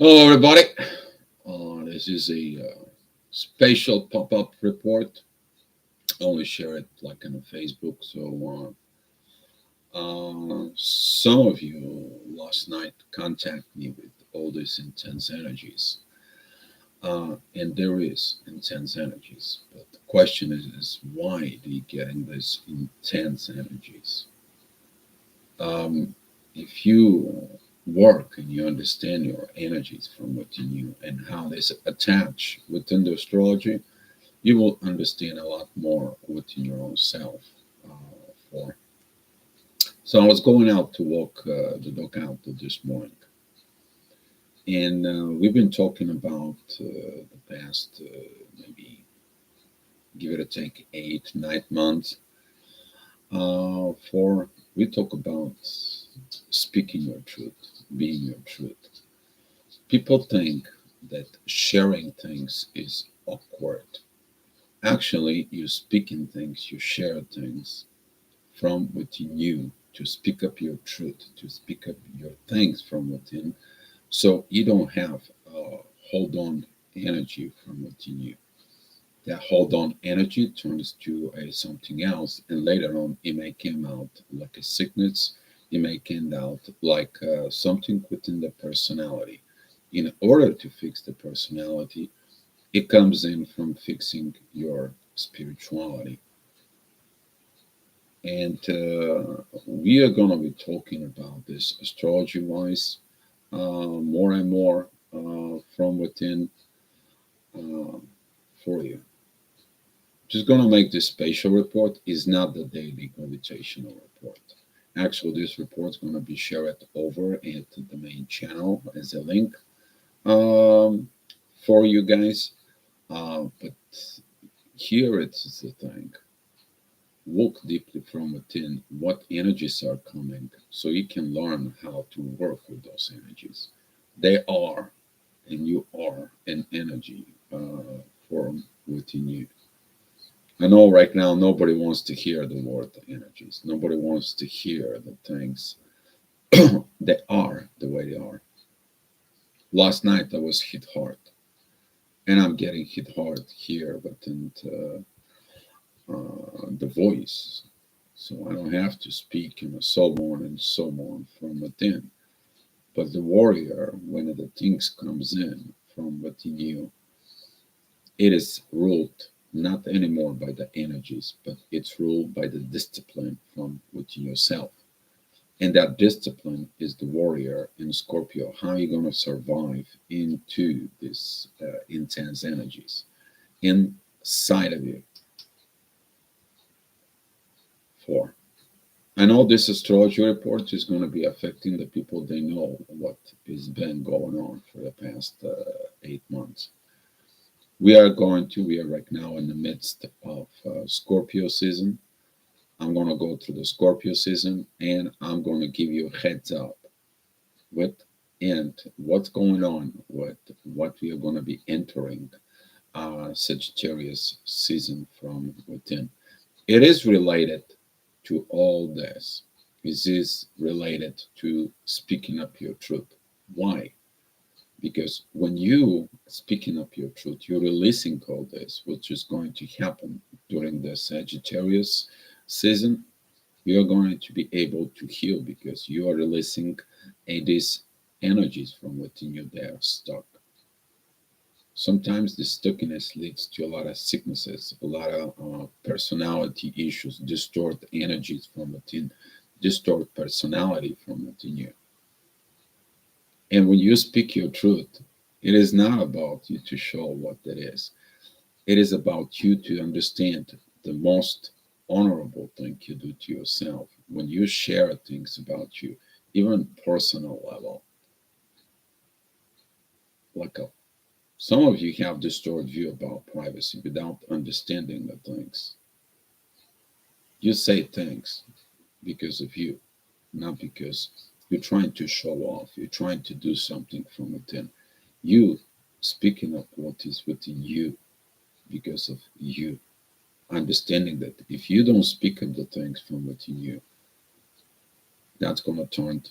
Hello, everybody. This is a special pop-up report. I only share it like on Facebook. Some of you last night contacted me with all these intense energies, and there is intense energies. But the question is why do you getting these intense energies? If you work and you understand your energies from within you and how they attach within the astrology, you will understand a lot more within your own self. For so I was going out to walk the dog out this morning, and we've been talking about the past maybe give it a take 8 9 months. For we talk about speaking your truth, being your truth. People think that sharing things is awkward. Actually, you speak in things, you share things from within you to speak up your truth, to speak up your things from within. So you don't have hold on energy from within you. That hold on energy turns to a something else, and later on it may come out like a sickness. It may come out like something within the personality. In order to fix the personality, it comes in from fixing your spirituality. And we are going to be talking about this astrology wise more and more from within uh, for you. Just going to make this spatial report is not the daily gravitational report. Actually, this report is going to be shared over at the main channel as a link um, for you guys. But here it's the thing. Look deeply from within what energies are coming so you can learn how to work with those energies. They are, and you are an energy form within you. I know right now nobody wants to hear the word energies. Nobody wants to hear the things that are the way they are. Last night I was hit hard, and I'm getting hit hard here within the voice. So I don't have to speak and so on and so on from within. But the warrior, when the things comes in from within you, it is ruled not anymore by the energies, but it's ruled by the discipline from within yourself. And that discipline is the warrior in Scorpio. How are you going to survive into this intense energies inside of you? For I know this astrology report is going to be affecting the people they know what has been going on for the past 8 months. We are right now in the midst of Scorpio season. I'm going to go through the Scorpio season and I'm going to give you a heads up with and what's going on with what we are going to be entering Sagittarius season from within. It is related to all this. This is related to speaking up your truth. Why? Because when you speaking up your truth, you're releasing all this, which is going to happen during the Sagittarius season. You're going to be able to heal because you are releasing these energies from within you that are stuck. Sometimes the stuckness leads to a lot of sicknesses, a lot of personality issues, distort energies from within, distort personality from within you. And when you speak your truth, it is not about you to show what it is. It is about you to understand the most honorable thing you do to yourself when you share things about you, even personal level. Like some of you have distorted view about privacy without understanding the things. You say things because of you, not because you're trying to show off. You're trying to do something from within. You speaking of what is within you because of you. Understanding that if you don't speak of the things from within you, that's going to turn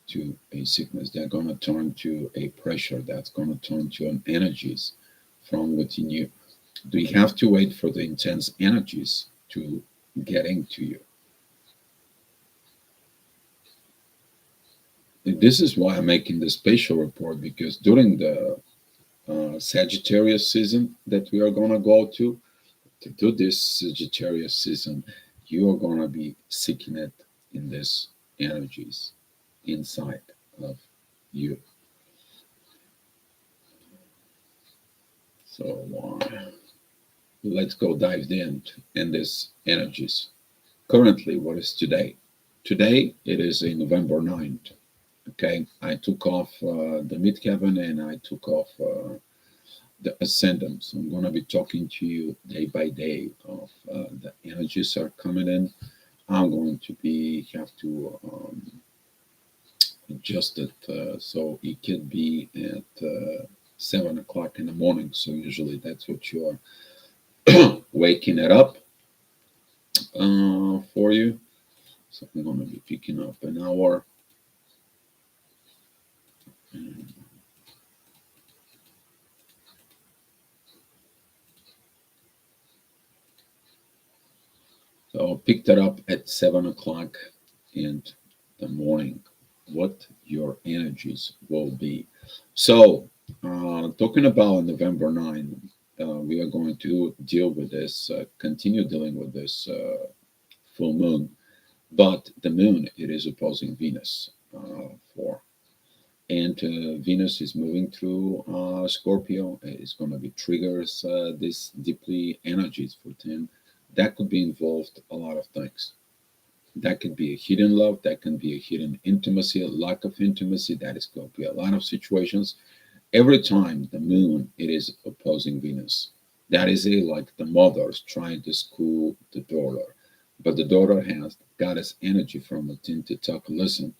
to a sickness. They're going to turn to a pressure. That's going to turn to an energies from within you. Do you have to wait for the intense energies to get into you? This is why I'm making the spatial report, because during the Sagittarius season that we are going to do this Sagittarius season, you are going to be seeking it in these energies inside of you. So let's go dive in these energies. Currently, what is today? Today, it is a November 9th. Okay, I took off the midheaven and I took off the ascendant. So I'm going to be talking to you day by day of the energies are coming in. I'm going to be have to adjust it so it could be at 7 o'clock in the morning. So usually that's what you are waking it up for you. So I'm going to be picking up an hour. So I picked it up at 7 o'clock in the morning. What your energies will be. So, talking about November 9, we are going to deal with this, continue dealing with this full moon. But the moon, it is opposing Venus for. And Venus is moving through Scorpio. It's going to be triggers this deeply energies for 10. That could be involved a lot of things. That could be a hidden love. That can be a hidden intimacy, a lack of intimacy. That is going to be a lot of situations. Every time the moon it is opposing Venus, that is a like the mother's trying to school the daughter, but the daughter has goddess energy from within to talk. Listen,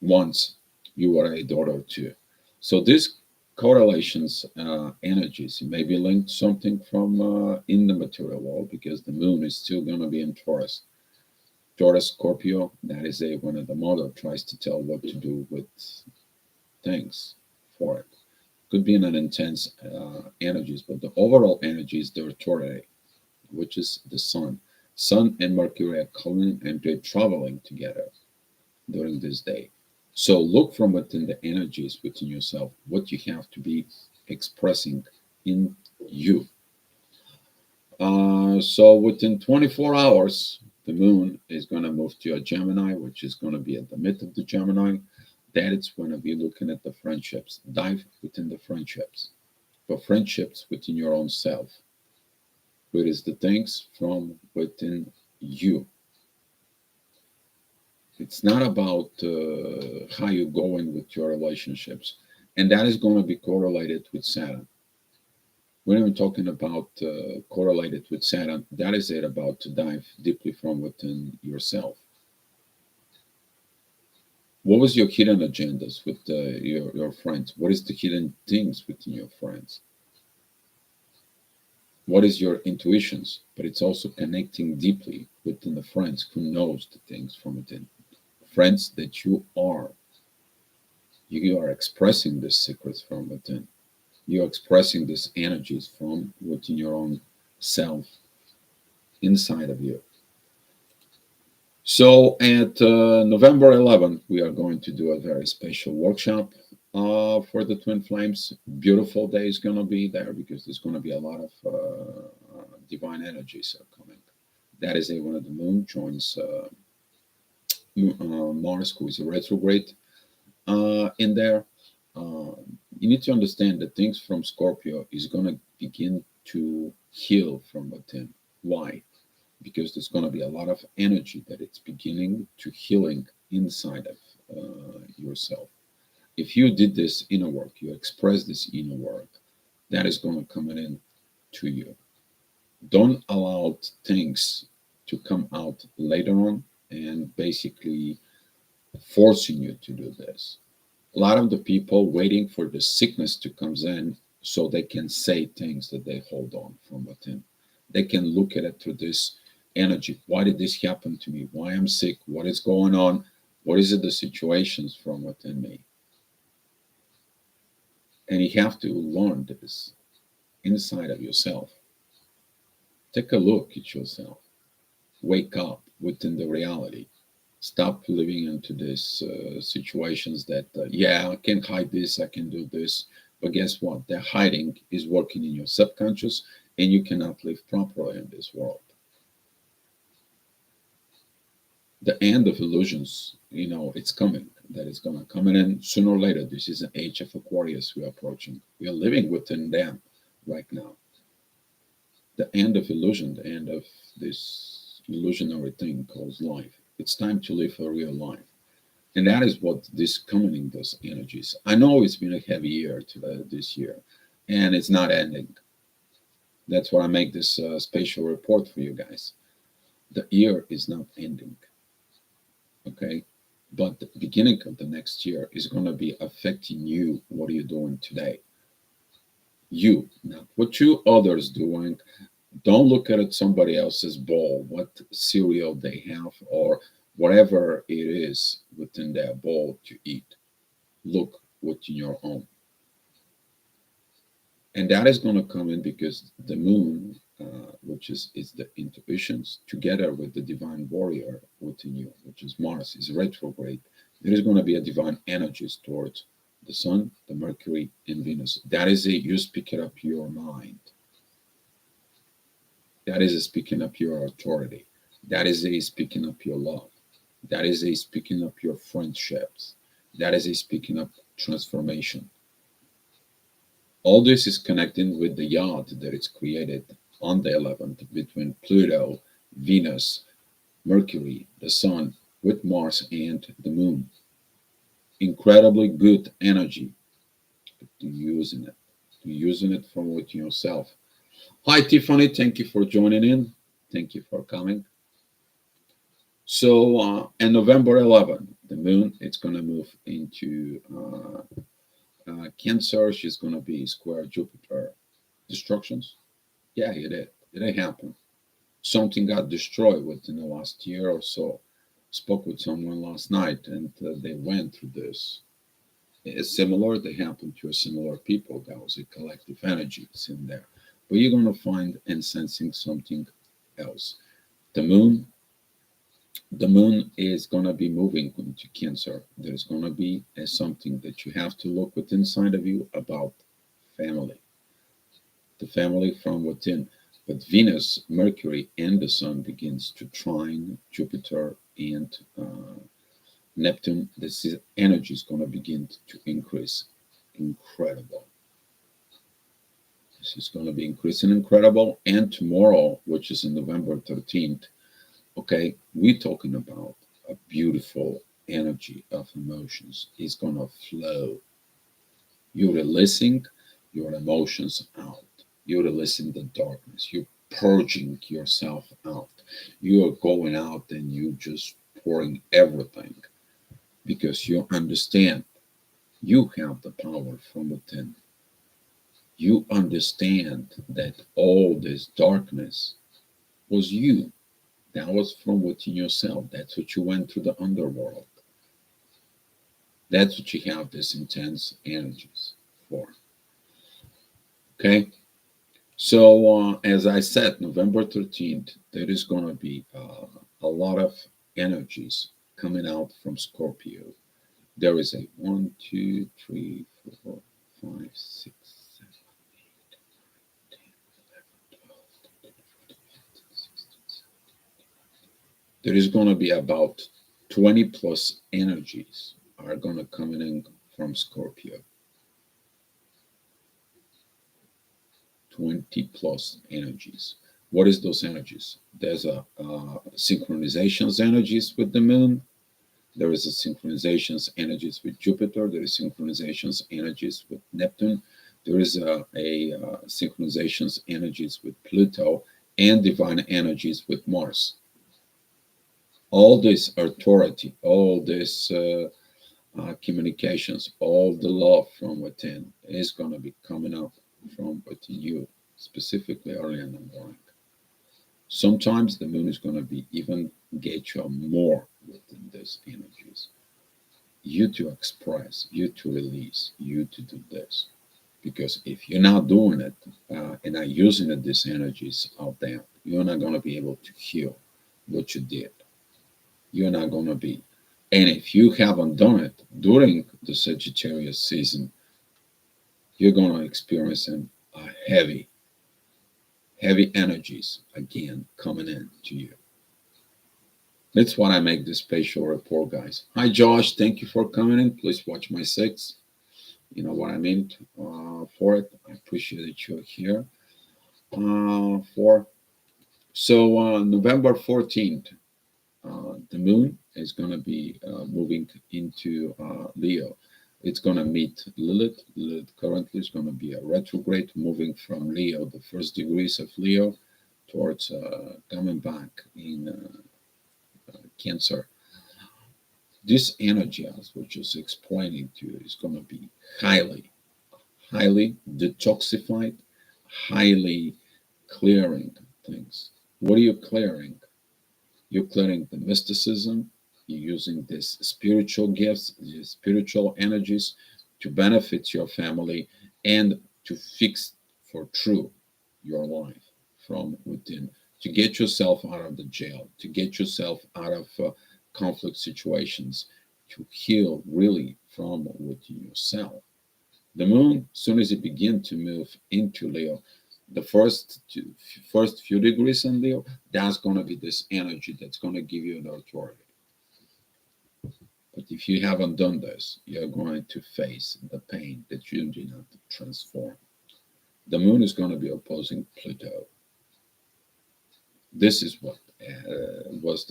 once you are a daughter too. So these correlations, energies may be linked something from in the material world because the moon is still going to be in Taurus. Taurus Scorpio, that is a when the mother tries to tell what to do with things for it. Could be in an intense energies, but the overall energies they're Taurus, which is the sun. Sun and Mercury are coming and they're traveling together during this day. So look from within the energies within yourself, what you have to be expressing in you. So within 24 hours, the moon is going to move to a Gemini, which is going to be at the mid of the Gemini. That it's going to be looking at the friendships. Dive within the friendships. For friendships within your own self. What is the things from within you? It's not about how you're going with your relationships. And that is going to be correlated with Saturn. When I'm talking about correlated with Saturn, that is it about to dive deeply from within yourself. What was your hidden agendas with your friends? What is the hidden things within your friends? What is your intuitions? But it's also connecting deeply within the friends who knows the things from within. Friends that you are expressing these secrets from within. You're expressing these energies from within your own self, inside of you. So at November 11th, we are going to do a very special workshop for the twin flames. Beautiful day is going to be there because there's going to be a lot of divine energies are coming. That is a when the moon joins Mars, who is a retrograde in there. You need to understand that things from Scorpio is going to begin to heal from within. Why? Because there's going to be a lot of energy that it's beginning to healing inside of yourself. If you did this inner work, you express this inner work, that is going to come in to you. Don't allow things to come out later on and basically forcing you to do this. A lot of the people waiting for the sickness to come in so they can say things that they hold on from within. They can look at it through this energy. Why did this happen to me? Why I'm sick? What is going on? What is it, the situations from within me? And you have to learn this inside of yourself. Take a look at yourself. Wake up within the reality. Stop living into these situations that, yeah, I can hide this, I can do this. But guess what? The hiding is working in your subconscious, and you cannot live properly in this world. The end of illusions, it's coming. That is going to come. And then sooner or later, this is an age of Aquarius we're approaching. We are living within them right now. The end of illusion, the end of this illusionary thing called life. It's time to live a real life. And that is what this coming those energies. I know it's been a heavy year this year, and it's not ending. That's why I make this spatial report for you guys. The year is not ending, okay? But the beginning of the next year is going to be affecting you. What are you doing today? You, not what you others doing. Don't look at it somebody else's bowl, what cereal they have, or whatever it is within their bowl to eat. Look within your own. And that is going to come in because the moon, which is the intuitions, together with the divine warrior within you, which is Mars, is retrograde. There is going to be a divine energies towards the Sun, the Mercury, and Venus. That is a you speaking up your mind. That is a speaking up your authority. That is a speaking up your love. That is a speaking up your friendships. That is a speaking up transformation. All this is connecting with the yacht that is created on the 11th between Pluto, Venus, Mercury, the Sun, with Mars and the Moon. Incredibly good energy to using it, to using it from within yourself. Hi, Tiffany. Thank you for joining in. Thank you for coming. So, on November 11th, the Moon it's going to move into Cancer. She's going to be square Jupiter. Destructions. Yeah, it did. It did happen. Something got destroyed within the last year or so. Spoke with someone last night, and they went through this. It's similar. They happened to a similar people. That was a collective energy in there. But you're going to find and sensing something else. The moon. The moon is going to be moving into Cancer. There's going to be something that you have to look within inside of you about family. The family from within. But Venus, Mercury, and the Sun begins to trine Jupiter and Neptune. This energy is going to begin to increase. Incredible. This is going to be increasing incredible. And tomorrow, which is in November 13th, okay, we're talking about a beautiful energy of emotions. It's going to flow. You're releasing your emotions out. You're releasing the darkness. You're purging yourself out. You are going out and you just pouring everything because you understand you have the power from within. You understand that all this darkness was you. That was from within yourself. That's what you went through the underworld. That's what you have this intense energies for. Okay? So, as I said, November 13th, there is going to be a lot of energies coming out from Scorpio. There is a 1, 2, 3, 4, 5, 6, 7, 8, 9, 10, 11, 12, 13, 14, 15, 16, 17. There is going to be about 20 plus energies are going to come in from Scorpio. 20 plus energies. What is those energies? There's a synchronizations energies with the moon. There is a synchronizations energies with Jupiter. There is synchronizations energies with Neptune. There is a synchronizations energies with Pluto and divine energies with Mars. All this authority, all this communications, all the love from within is going to be coming up from within you, specifically early in the morning. Sometimes the moon is going to be even get you more within these energies. you to express, you to release, you to do this. Because if you're not doing it and not using it, these energies of them, you're not going to be able to heal what you did. You're not going to be. And if you haven't done it during the Sagittarius season, you're going to experience heavy, heavy energies again coming in to you. That's why I make this spatial report, guys. Hi, Josh. Thank you for coming in. Please watch my six. You know what I meant for it. I appreciate that you're here. For November 14th, the moon is going to be moving into Leo. It's going to meet Lilith. Lilith currently is going to be a retrograde, moving from Leo, the first degrees of Leo, towards coming back in Cancer. This energy, as we're just explaining to you, is going to be highly, highly detoxified, highly clearing things. What are you clearing? You're clearing the mysticism. You're using these spiritual gifts, these spiritual energies to benefit your family and to fix for true your life from within, to get yourself out of the jail, to get yourself out of conflict situations, to heal really from within yourself. The moon, as soon as it begins to move into Leo, the first few degrees in Leo, that's going to be this energy that's going to give you an authority. But if you haven't done this, you're going to face the pain that you do not transform. The moon is going to be opposing Pluto. This is what was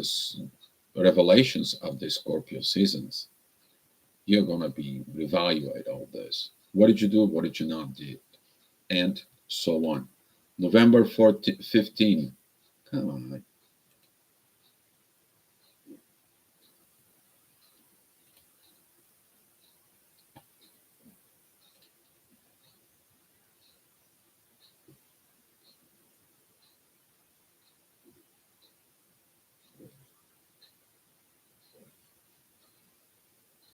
the revelations of the Scorpio seasons. You're going to be reevaluate all this. What did you do? What did you not do? And so on. November 15. Come on.